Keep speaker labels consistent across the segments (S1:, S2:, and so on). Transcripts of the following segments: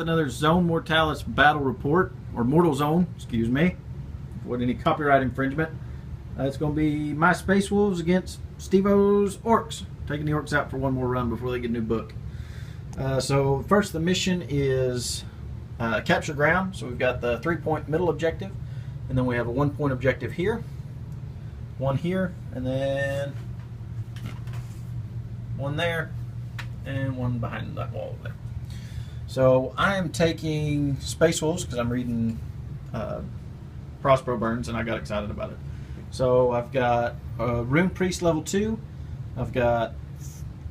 S1: another Zone Mortalis battle report, or Mortal Zone, excuse me, avoid any copyright infringement. It's going to be my Space Wolves against Stevo's Orks, taking the Orks out for one more run before they get a new book. So first, the mission is capture ground. So we've got the 3-point middle objective, and then we have a 1-point objective here, one here, and then one there, and one behind that wall there. So I am taking Space Wolves because I'm reading Prospero Burns, and I got excited about it. So I've got Rune Priest level 2. I've got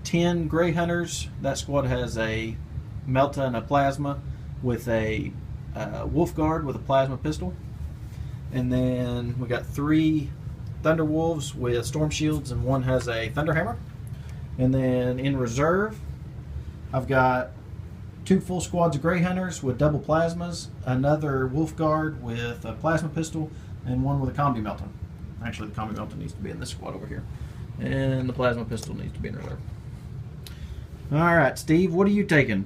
S1: 10 Grey Hunters. That squad has a Melta and a Plasma with a Wolf Guard with a Plasma pistol. And then we got 3 Thunder Wolves with Storm Shields, and one has a Thunder Hammer. And then in reserve, I've got 2 full squads of Grey Hunters with double Plasmas, another Wolf Guard with a Plasma pistol, and one with a Combi Melta. Actually, the Combi Melta needs to be in this squad over here. And the Plasma pistol needs to be in reserve. Alright, Steve, what are you taking?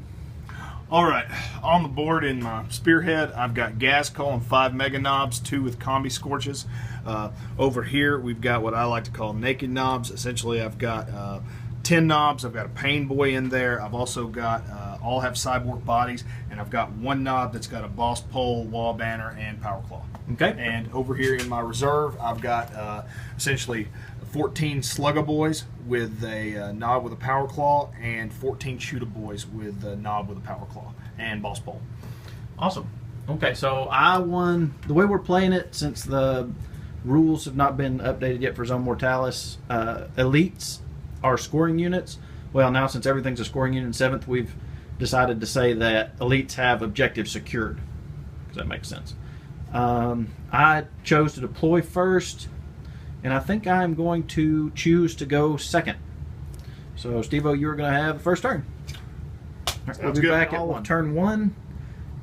S2: Alright, on the board in my Spearhead, I've got Gas Coal and 5 Mega Knobs, 2 with Combi Scorches. Over here, we've got what I like to call Naked Knobs. Essentially, I've got 10 knobs. I've got a Pain Boy in there. I've also got, all have Cyborg bodies, and I've got 1 knob that's got a Boss Pole, Wall Banner, and Power Claw.
S1: Okay.
S2: And over here in my reserve, I've got essentially 14 Slugga Boys with a knob with a Power Claw, and 14 Shooter Boys with a knob with a Power Claw and Boss Pole.
S1: Awesome. Okay, so I won. The way we're playing it, since the rules have not been updated yet for Zone Mortalis, elites are scoring units. Well, now since everything's a scoring unit in 7th, we've decided to say that elites have objectives secured, because that makes sense. I chose to deploy first, and I think I'm going to choose to go second. So, Stevo, you're going to have the first turn. Right, we'll be back at turn 1.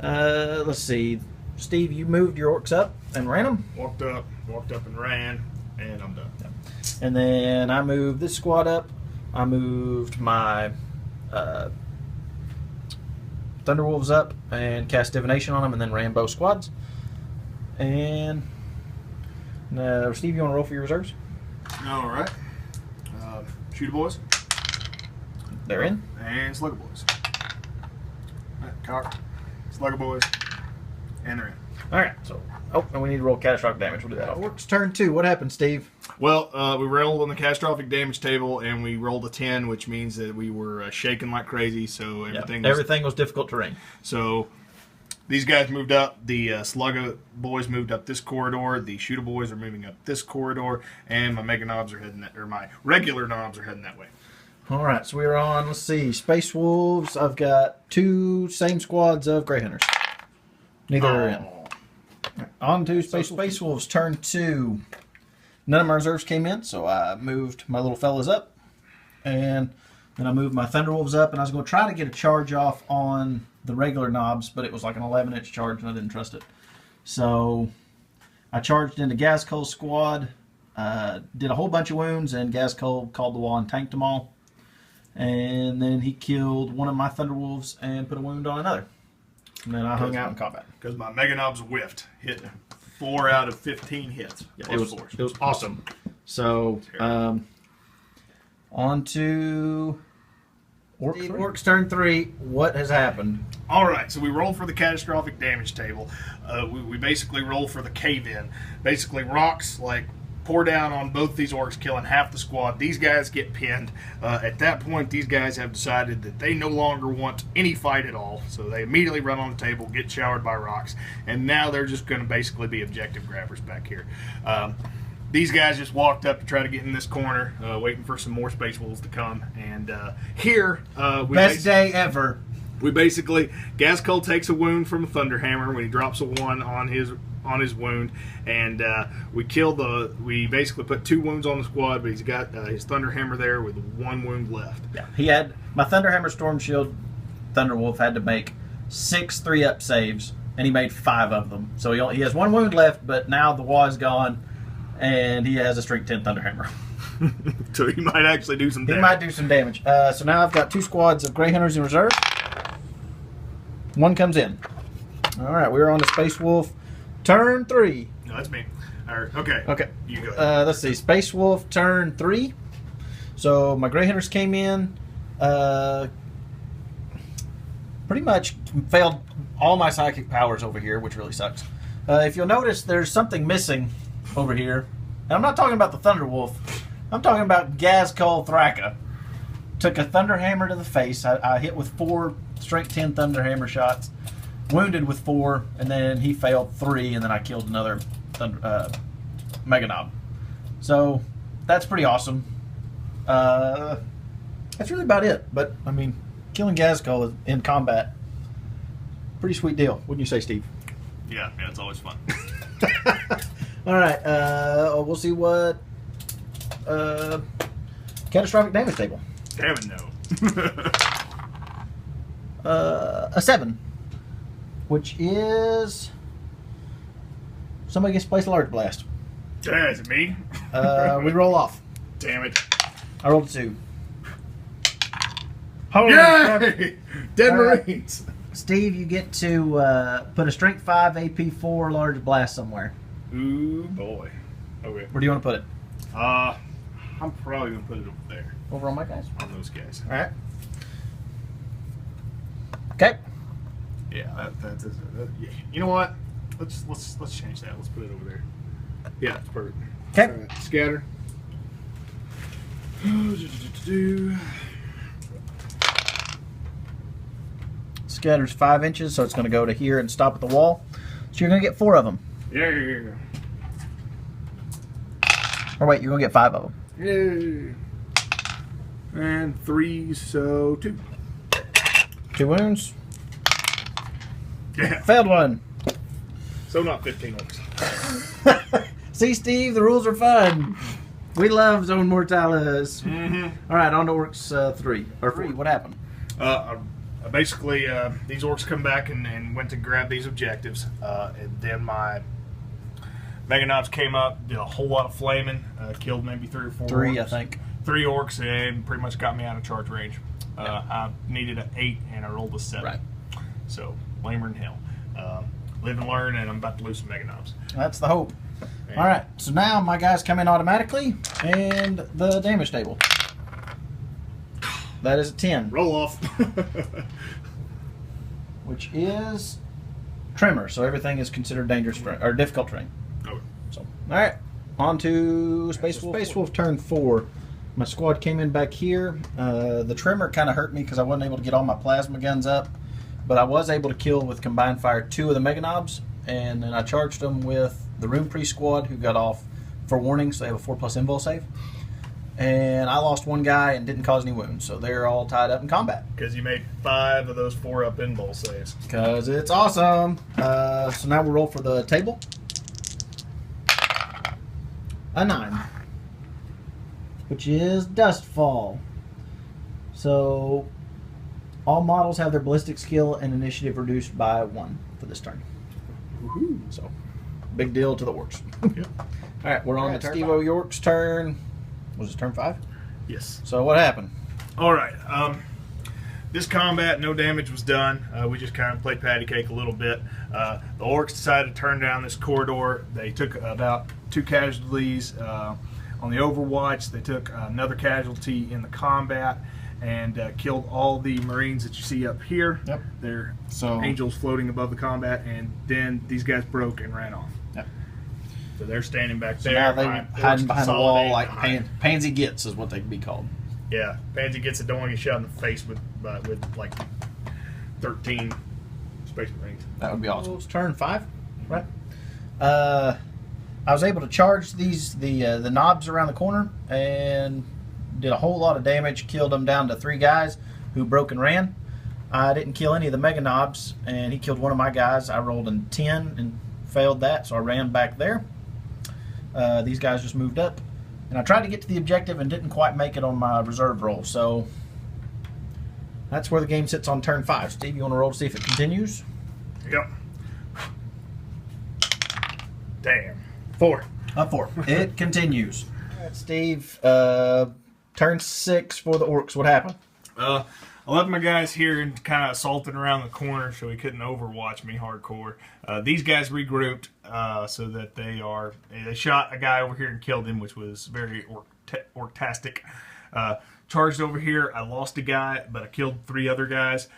S1: Let's see. Steve, you moved your Orks up and ran them?
S2: Walked up and ran, and I'm done.
S1: Yeah. And then I moved this squad up. I moved my Thunderwolves up and cast Divination on them, and then ran both squads. And Steve, you want to roll for your reserves?
S2: All right. Shooter Boys.
S1: They're in.
S2: And Slugga Boys. All right, Cock. Slugga Boys. And they're in.
S1: All right. So, and we need to roll catastrophic damage. We'll do that. Orks turn 2. What happened, Steve?
S2: Well, we rolled on the catastrophic damage table, and we rolled a 10, which means that we were shaking like crazy. So everything
S1: was difficult terrain.
S2: So these guys moved up. The Slugga Boys moved up this corridor. The Shooter Boys are moving up this corridor, and my Mega Knobs are heading that, or my regular knobs are heading that way.
S1: All right. So we're on. Let's see. Space Wolves. I've got 2 same squads of Grey Hunters. Neither are in. Right, on to Space Wolves, turn 2. None of my reserves came in, so I moved my little fellas up. And then I moved my Thunderwolves up, and I was going to try to get a charge off on the regular knobs, but it was like an 11-inch charge, and I didn't trust it. So I charged into Gas Coal's squad, did a whole bunch of wounds, and Gas Coal called the wall and tanked them all. And then he killed one of my Thunderwolves and put a wound on another. And then I hung out in combat.
S2: Because my Mega Knobs whiffed. Hit 4 out of 15 hits.
S1: Yeah, it was awesome. So, on to Orks turn 3. What has happened?
S2: All right, so we rolled for the catastrophic damage table. We basically rolled for the cave-in. Basically, rocks pour down on both these Orks, killing half the squad. These guys get pinned. At that point, these guys have decided that they no longer want any fight at all, so they immediately run on the table, get showered by rocks, and now they're just going to basically be objective grabbers back here. These guys just walked up to try to get in this corner, waiting for some more Space Wolves to come, and here...
S1: Best day ever.
S2: We basically... Gas Coal takes a wound from a Thunder Hammer when he drops a 1 on his wound, and we basically put 2 wounds on the squad, but he's got his Thunder Hammer there with 1 wound left.
S1: Yeah, he had my Thunder Hammer, Storm Shield, Thunderwolf had to make 6 3-up saves, and he made 5 of them. So he has 1 wound left, but now the wall is gone, and he has a Strength 10 Thunder Hammer.
S2: So he might actually do some damage.
S1: He might do some damage. So now I've got 2 squads of Grey Hunters in reserve. One comes in. All right, we're on to Space Wolf. Turn 3.
S2: No, that's me. Okay.
S1: Okay.
S2: You go ahead.
S1: Let's see. Space Wolf, turn 3. So my Grey Hunters came in. Pretty much failed all my psychic powers over here, which really sucks. If you'll notice, there's something missing over here. And I'm not talking about the Thunder Wolf. I'm talking about Gazkul Thraka. Took a Thunder Hammer to the face. I hit with 4 strength 10 Thunder Hammer shots. Wounded with 4, and then he failed 3, and then I killed another Mega Knob. So that's pretty awesome. That's really about it. But I mean, killing Gazkul in combat, pretty sweet deal, wouldn't you say, Steve?
S2: Yeah, it's always fun.
S1: All right, we'll see what catastrophic damage table.
S2: Damn it, no.
S1: A 7. Which is somebody gets placed a large blast.
S2: Yeah, is it me?
S1: We roll off.
S2: Damn it.
S1: I rolled a 2. Holy crap.
S2: Yay! Dead Marines.
S1: Steve, you get to put a strength 5 AP 4 large blast somewhere.
S2: Ooh boy. Okay.
S1: Where do you want to put it?
S2: I'm probably gonna put it over there.
S1: Over on my guys.
S2: On those guys.
S1: All right. Okay.
S2: Yeah, that's yeah. You know what? Let's change that. Let's put it over there. Yeah, that's perfect.
S1: Okay.
S2: Right, scatter.
S1: Scatter's 5 inches, so it's going to go to here and stop at the wall. So you're going to get 4 of them.
S2: Yeah.
S1: Or wait, you're going to get 5 of them.
S2: Yay. And 3, so 2.
S1: 2 wounds.
S2: Yeah.
S1: Failed 1.
S2: So not 15 orcs.
S1: See, Steve, the rules are fun. We love Zone Mortalis.
S2: Mm-hmm.
S1: All right, on to Orks 3. Or 3, what happened?
S2: Basically, these orcs come back and went to grab these objectives. And then my Mega Knobs came up, did a whole lot of flaming, killed maybe 3 or 4
S1: 3,
S2: orcs.
S1: I think.
S2: 3 orcs, and pretty much got me out of charge range. I needed an 8, and I rolled a 7.
S1: Right.
S2: So, lamer than hell. Live and learn, and I'm about to lose some Mega Knobs.
S1: That's the hope.
S2: And
S1: All right, so now my guys come in automatically, and the damage table. That is a 10.
S2: Roll off.
S1: Which is Tremor, so everything is considered dangerous or difficult terrain.
S2: Okay.
S1: So, all right, on to Space Wolf. Space Wolf turn 4. My squad came in back here. The Tremor kind of hurt me because I wasn't able to get all my plasma guns up, but I was able to kill with combined fire 2 of the Mega Knobs, and then I charged them with the Room Priest squad, who got off for warning, so they have a 4+ invul save. And I lost 1 guy and didn't cause any wounds, so they're all tied up in combat.
S2: Because you made 5 of those 4-up invul saves.
S1: Because it's awesome. So now we'll roll for the table. A 9. Which is Dustfall. So all models have their ballistic skill and initiative reduced by 1 for this turn.
S2: Woohoo.
S1: So big deal to the orcs.
S2: Yep.
S1: All right, we're on to Stevo York's turn. Was it turn 5?
S2: Yes.
S1: So what happened?
S2: All right. This combat, no damage was done. We just kind of played patty cake a little bit. The orcs decided to turn down this corridor. They took about 2 casualties on the Overwatch. They took another casualty in the combat and killed all the Marines that you see up here.
S1: Yep.
S2: They're
S1: So
S2: angels floating above the combat, and then these guys broke and ran off.
S1: Yep.
S2: So they're standing back
S1: So
S2: there.
S1: now they
S2: My
S1: hiding
S2: orcs
S1: behind the wall
S2: consolidate
S1: like
S2: behind.
S1: Pansy Gets is what they'd be called.
S2: Yeah, Pansy gets it. Don't want to get shot in the face with like 13 Space Marines.
S1: That would be awesome. It's turn 5, right? I was able to charge the knobs around the corner and did a whole lot of damage. Killed them down to 3 guys who broke and ran. I didn't kill any of the Mega Knobs, and he killed one of my guys. I rolled a 10 and failed that, so I ran back there. These guys just moved up. And I tried to get to the objective and didn't quite make it on my reserve roll. So that's where the game sits on turn 5. Steve, you want to roll to see if it continues?
S2: Yep. Damn. 4.
S1: A 4. It continues. All right, Steve, turn 6 for the orcs. What happened?
S2: I left my guys here and kind of assaulted around the corner so he couldn't overwatch me hardcore. These guys regrouped so that they shot a guy over here and killed him, which was very orktastic. Charged over here, I lost a guy, but I killed 3 other guys.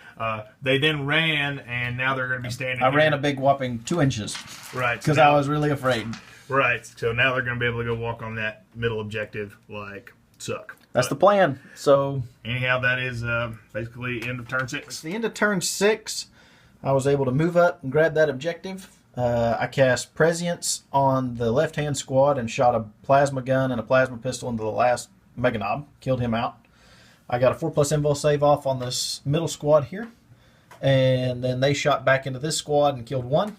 S2: They then ran, and now they're going to be standing
S1: I ran a big whopping 2 inches.
S2: Right.
S1: Because I was really afraid.
S2: Right. So now they're going to be able to go walk on that middle objective like suck.
S1: That's the plan. So
S2: anyhow, that is basically end of turn 6.
S1: At the end of turn 6, I was able to move up and grab that objective. I cast Prescience on the left-hand squad and shot a plasma gun and a plasma pistol into the last Meganob. Killed him out. I got a 4+ invul save off on this middle squad here. And then they shot back into this squad and killed 1.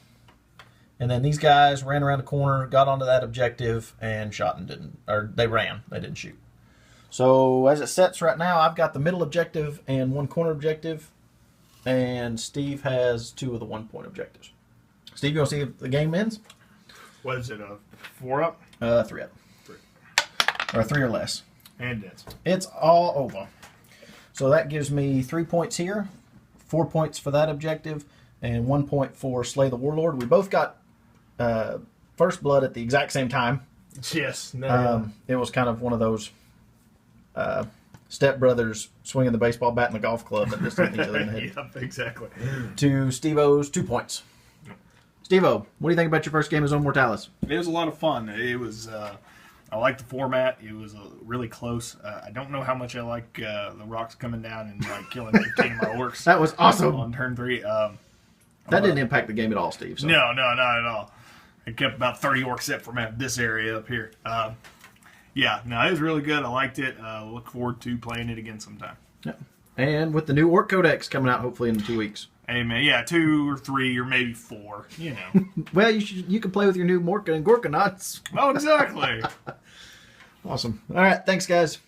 S1: And then these guys ran around the corner, got onto that objective, and shot and didn't, or they ran. They didn't shoot. So as it sets right now, I've got the middle objective and 1 corner objective. And Steve has 2 of the 1-point objectives. Steve, you want to see if the game ends?
S2: What is it, 4 up?
S1: 3 up. 3. Or 3 or less.
S2: And deads.
S1: It's all over. So that gives me 3 points here, 4 points for that objective, and 1 point for Slay the Warlord. We both got first blood at the exact same time.
S2: Yes. No.
S1: It was kind of one of those stepbrothers swinging the baseball bat in the golf club that just hit each other in the head.
S2: Yep, exactly.
S1: To Stevo's 2 points. Stevo, what do you think about your first game as on Mortalis?
S2: It was a lot of fun. It was... I like the format. It was really close. I don't know how much I like the rocks coming down and like killing 15 of my orcs.
S1: That was awesome.
S2: On turn 3.
S1: That didn't impact the game at all, Steve. So.
S2: No, not at all. I kept about 30 orcs up from this area up here. Yeah, no, it was really good. I liked it. Look forward to playing it again sometime.
S1: Yeah. And with the new Ork Codex coming out hopefully in 2 weeks.
S2: Hey, man, yeah, 2 or 3 or maybe 4, you know.
S1: Well, you can play with your new Morka and Gorkanauts.
S2: Oh, exactly.
S1: Awesome. All right, thanks, guys.